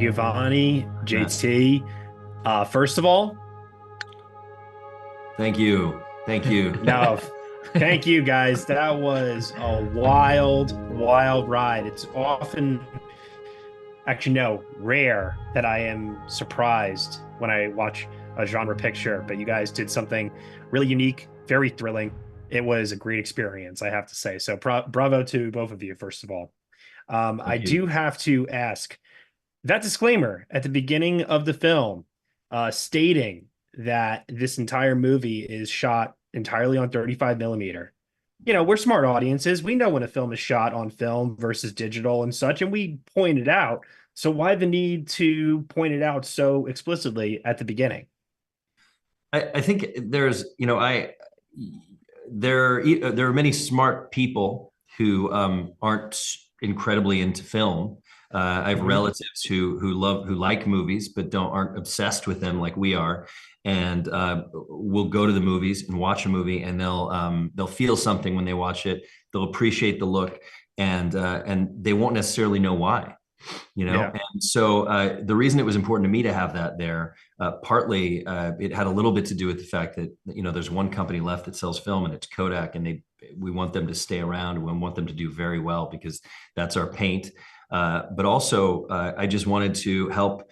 Giovanni, Yeah. JT. First of all, Thank you. Thank you. no, thank you guys. That was a wild, wild ride. It's often, actually, no, rare that I am surprised when I watch a genre picture, but you guys did something really unique, very thrilling. It was a great experience, I have to say. So, bravo to both of you, first of all. I Thank you. do have to ask that disclaimer at the beginning of the film, stating that this entire movie is shot entirely on 35 millimeter. You know, we're smart audiences. We know when a film is shot on film versus digital and such, and we point it out. So why the need to point it out so explicitly at the beginning? I think there's, there are many smart people who aren't incredibly into film. I have Mhm. relatives who like movies but don't aren't obsessed with them like we are, and will go to the movies and watch a movie, and they'll feel something when they watch it. They'll appreciate the look, and they won't necessarily know why. Yeah. And so the reason it was important to me to have that there, partly it had a little bit to do with the fact that there's one company left that sells film, and it's Kodak, and we want them to stay around. We want them to do very well because that's our paint. But also, I just wanted to help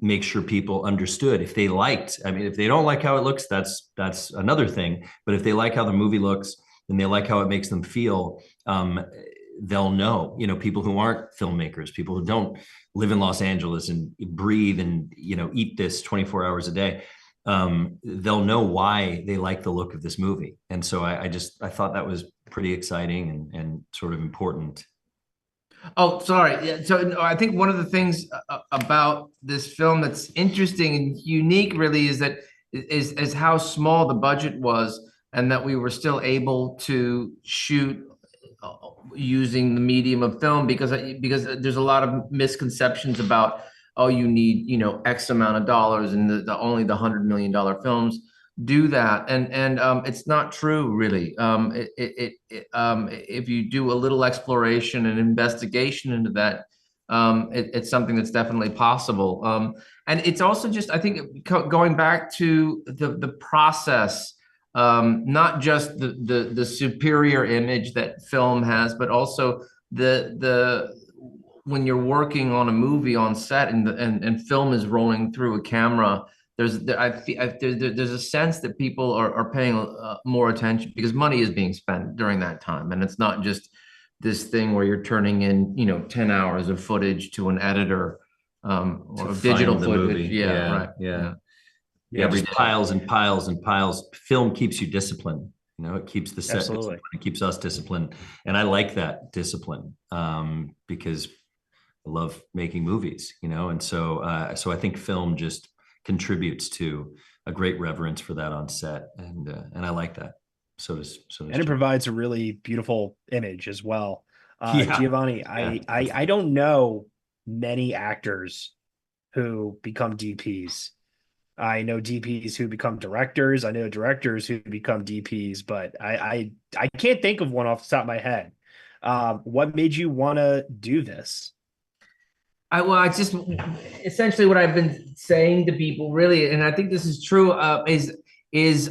make sure people understood if they liked. I mean, if they don't like how it looks, that's another thing. But if they like how the movie looks and they like how it makes them feel, they'll know. People who aren't filmmakers, people who don't live in Los Angeles and breathe and eat this 24 hours a day, they'll know why they like the look of this movie. And so I thought that was pretty exciting and sort of important. Oh, sorry. Yeah, so no, I think one of the things about this film that's interesting and unique really is how small the budget was, and that we were still able to shoot using the medium of film, because there's a lot of misconceptions about, oh, you need X amount of dollars, and the only the $100 million films do that, and it's not true really. If you do a little exploration and investigation into that, it's something that's definitely possible. And it's also just, I think, going back to the process, not just the superior image that film has, but also the when you're working on a movie on set, and film is rolling through a camera. There's a sense that people are paying more attention, because money is being spent during that time, and it's not just this thing where you're turning in 10 hours of footage to an editor, To or digital find the footage. movie. Yeah, Yeah, right. yeah. Yeah. Yeah, Yeah, Every just day. piles and piles and piles. Film keeps you disciplined. It keeps the set absolutely. disciplined. It keeps us disciplined, and I like that discipline, because I love making movies. And so I think film just contributes to a great reverence for that on set, and I like that. So does And it Jim. provides a really beautiful image as well. Yeah, Giovanni, yeah. I don't know many actors who become DPs. I know DPs who become directors. I know directors who become DPs, but I can't think of one off the top of my head. What made you want to do this? I just essentially what I've been saying to people, really, and I think this is true, is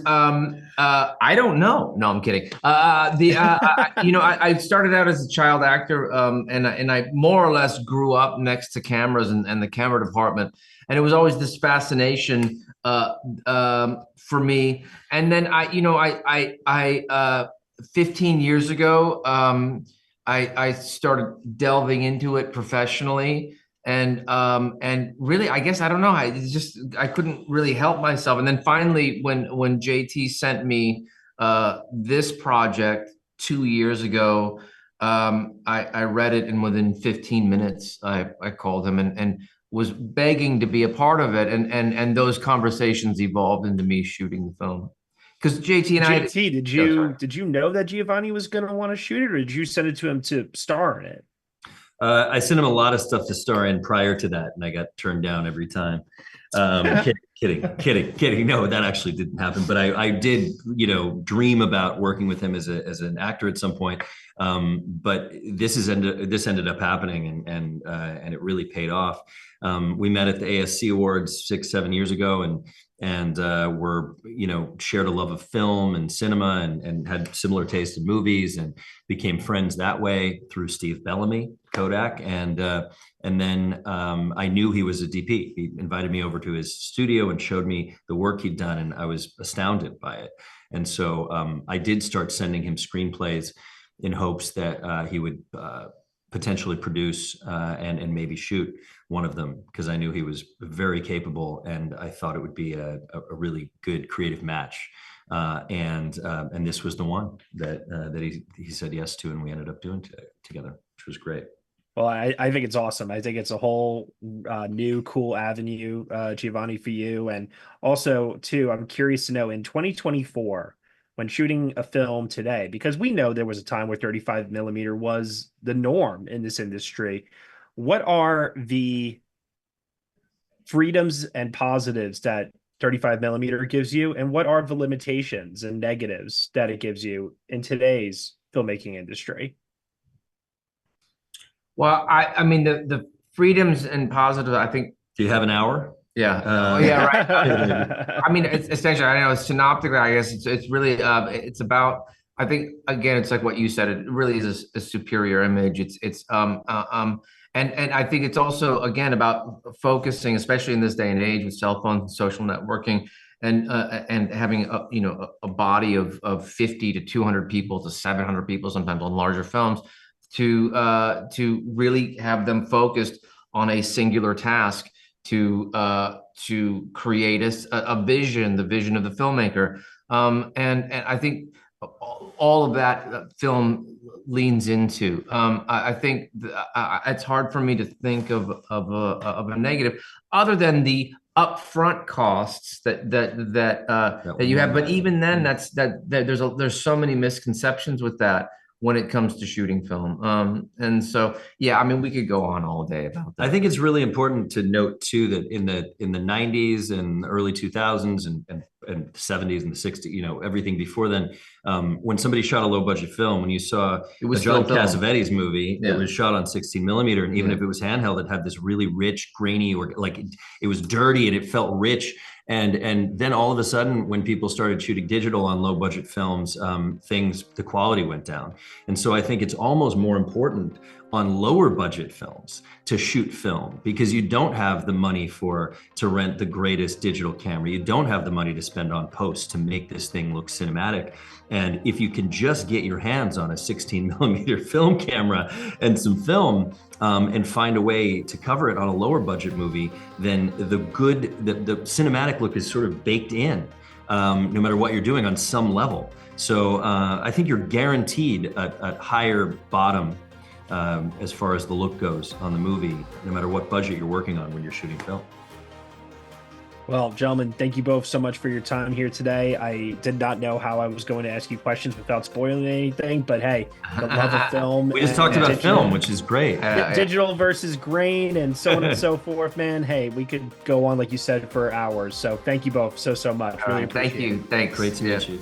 I don't know. No, I'm kidding. I started out as a child actor, and I more or less grew up next to cameras and the camera department, and it was always this fascination for me. And then 15 years ago, I started delving into it professionally, and really, I guess, I don't know, I couldn't really help myself. And then finally, when JT sent me this project 2 years ago, I read it, and within 15 minutes I called him, and was begging to be a part of it, and those conversations evolved into me shooting the film, because JT and I. JT, did Oh, sorry. you know that Giovanni was going to want to shoot it, or did you send it to him to star in it? I sent him a lot of stuff to star in prior to that, and I got turned down every time. Kidding. No, that actually didn't happen. But I did, dream about working with him as an actor at some point. But this ended up happening, and it really paid off. We met at the ASC Awards 6-7 years ago, and were, shared a love of film and cinema, and had similar taste in movies, and became friends that way through Steve Bellamy, Kodak. And then I knew he was a DP. He invited me over to his studio and showed me the work he'd done, and I was astounded by it. And so I did start sending him screenplays in hopes that he would potentially produce and maybe shoot one of them, because I knew he was very capable, and I thought it would be a really good creative match. And this was the one that he said yes to, and we ended up doing together, which was great. Well, I think it's awesome. I think it's a whole new cool avenue, Giovanni, for you. And also, too, I'm curious to know, in 2024, when shooting a film today, because we know there was a time where 35 millimeter was the norm in this industry, what are the freedoms and positives that 35 millimeter gives you, and what are the limitations and negatives that it gives you in today's filmmaking industry? Well, I mean, the freedoms and positives, I think. Do you have an hour? Yeah. Yeah, right. I mean, it's essentially, I know synoptically, I guess it's really, it's about, I think, again, it's like what you said, it really is a superior image. And I think it's also, again, about focusing, especially in this day and age with cell phones and social networking, and having a body of 50 to 200 people to 700 people, sometimes on larger films, to really have them focused on a singular task, to create a vision, the vision of the filmmaker. And I think all of that film leans into. I think it's hard for me to think of a negative, other than the upfront costs that you have. But even then, there's so many misconceptions with that when it comes to shooting film. And so, yeah, I mean, we could go on all day about that. I think it's really important to note too that in the 90s and early 2000s and 70s and the 60s, everything before then, when somebody shot a low budget film, when you saw it was John Cassavetes movie, yeah, it was shot on 16 millimeter, and even if it was handheld, it had this really rich, grainy, or like it was dirty and it felt rich. And then all of a sudden, when people started shooting digital on low budget films, the quality went down. And so I think it's almost more important on lower budget films to shoot film, because you don't have the money to rent the greatest digital camera. You don't have the money to spend on post to make this thing look cinematic. And if you can just get your hands on a 16 millimeter film camera and some film, and find a way to cover it on a lower budget movie, then the cinematic look is sort of baked in, no matter what you're doing on some level. So I think you're guaranteed a higher bottom as far as the look goes on the movie, no matter what budget you're working on when you're shooting film. Well, gentlemen, thank you both so much for your time here today. I did not know how I was going to ask you questions without spoiling anything, but hey, the love of film. We just talked about film, which is great. Digital versus grain and so on and so forth, man. Hey, we could go on, like you said, for hours. So thank you both so much. Really appreciate it. Thank you. Thanks. Great to meet you.